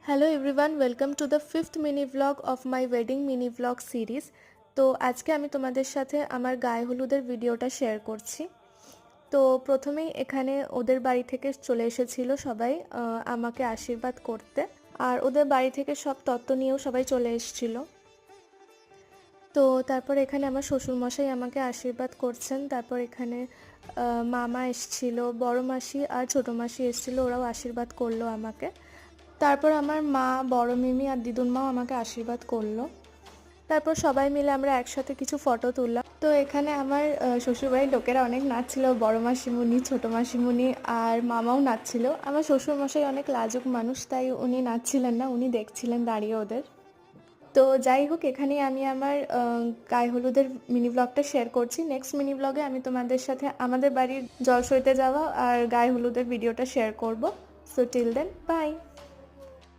Hello everyone, welcome to the fifth mini blog of my wedding mini blog series. তো আজকে আমি তোমাদের সাথে আমার গায়ে হলুদের ভিডিওটা শেয়ার করছি। তো প্রথমেই এখানে ওদের বাড়ি থেকে চলে এসেছিল সবাই আমাকে আশীর্বাদ করতে, আর ওদের বাড়ি থেকে সব তত্ত্ব নিয়েও সবাই চলে এসেছিল। তো তারপর এখানে আমার শ্বশুরমশাই আমাকে আশীর্বাদ করছেন। তারপর এখানে মামা এসেছিল, বড় মাসি আর ছোটো মাসি এসেছিলো, ওরাও আশীর্বাদ করলো আমাকে। তারপর আমার মা, বড় মিমি আর দিদুন মাও আমাকে আশীর্বাদ করলো। তারপর সবাই মিলে আমরা একসাথে কিছু ফটো তুললাম। তো এখানে আমার শ্বশুরবাড়ির লোকেরা অনেক নাচছিল, বড় মাসিমণি, ছোটো মাসিমণি আর মামাও নাচছিল। আমার শ্বশুরমশাই অনেক লাজুক মানুষ, তাই উনি নাচছিলেন না, উনি দেখছিলেন দাঁড়িয়ে ওদের। তো যাই হোক, এখানেই আমি আমার গায়ে হলুদের মিনি ব্লগটা শেয়ার করছি। নেক্সট মিনি ব্লগে আমি তোমাদের সাথে আমাদের বাড়ির জলসইতে যাওয়া আর গায়ে হলুদের ভিডিওটা শেয়ার করব। So till then, by.